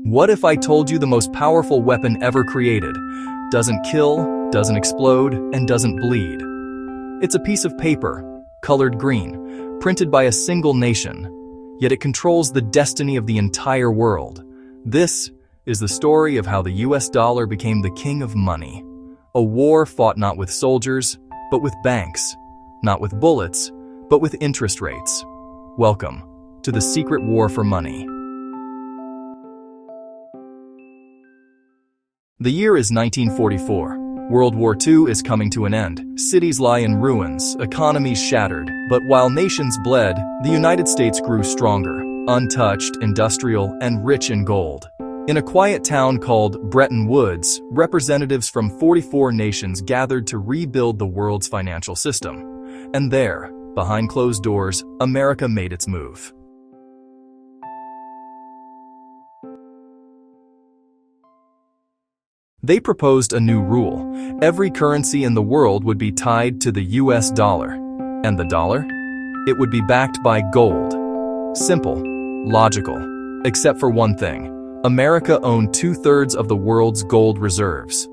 What if I told you the most powerful weapon ever created doesn't kill, doesn't explode, and doesn't bleed? It's a piece of paper, colored green, printed by a single nation, yet it controls the destiny of the entire world. This is the story of how the US dollar became the king of money. A war fought not with soldiers, but with banks, not with bullets, but with interest rates. Welcome to the secret war for money. The year is 1944. World War II is coming to an end. Cities lie in ruins, economies shattered. But while nations bled, the United States grew stronger, untouched, industrial, and rich in gold. In a quiet town called Bretton Woods, representatives from 44 nations gathered to rebuild the world's financial system. And there, behind closed doors, America made its move. They proposed a new rule. Every currency in the world would be tied to the US dollar. And the dollar? It would be backed by gold. Simple, logical, except for one thing. America owned 2/3 of the world's gold reserves.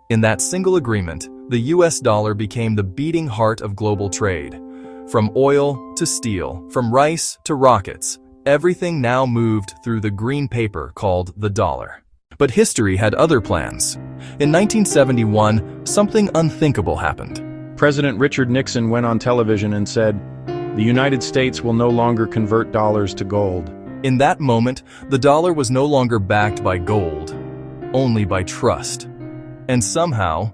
In that single agreement, the US dollar became the beating heart of global trade. From oil to steel, from rice to rockets, everything now moved through the green paper called the dollar. But history had other plans. In 1971, something unthinkable happened. President Richard Nixon went on television and said, "The United States will no longer convert dollars to gold." In that moment, the dollar was no longer backed by gold, only by trust. And somehow,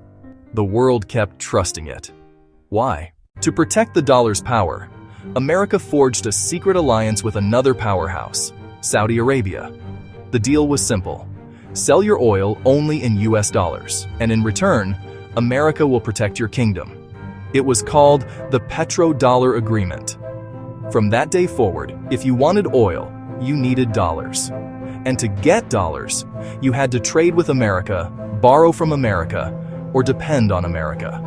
the world kept trusting it. Why? To protect the dollar's power, America forged a secret alliance with another powerhouse, Saudi Arabia. The deal was simple. Sell your oil only in US dollars, and in return, America will protect your kingdom. It was called the petrodollar agreement. From that day forward, if you wanted oil, you needed dollars. And to get dollars, you had to trade with America, borrow from America, or depend on America.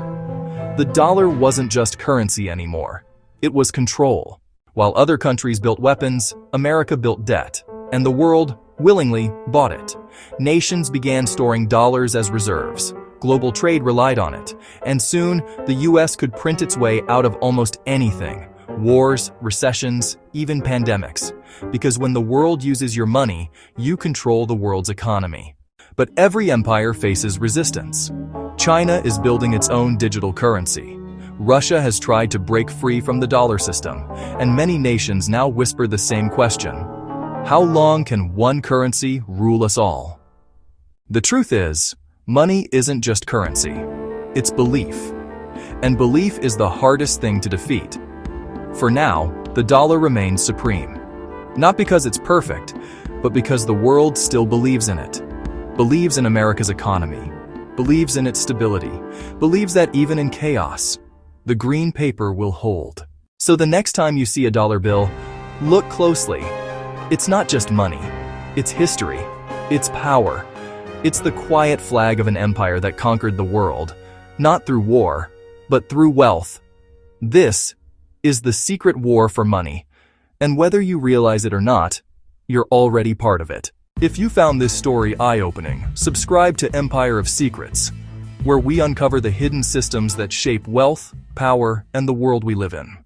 The dollar wasn't just currency anymore. It was control. While other countries built weapons, America built debt, and the world willingly bought it. Nations began storing dollars as reserves. Global trade relied on it, and soon the US could print its way out of almost anything. Wars, recessions, even pandemics. Because when the world uses your money, you control the world's economy. But every empire faces resistance. China is building its own digital currency. Russia has tried to break free from the dollar system, and many nations now whisper the same question. How long can one currency rule us all? The truth is, money isn't just currency. It's belief. And belief is the hardest thing to defeat. For now, the dollar remains supreme. Not because it's perfect, but because the world still believes in it. Believes in America's economy. Believes in its stability. Believes that even in chaos, the green paper will hold. So the next time you see a dollar bill, look closely. It's not just money. It's history. It's power. It's the quiet flag of an empire that conquered the world, not through war, but through wealth. This is the secret war for money. And whether you realize it or not, you're already part of it. If you found this story eye-opening, subscribe to Empire of Secrets, where we uncover the hidden systems that shape wealth, power, and the world we live in.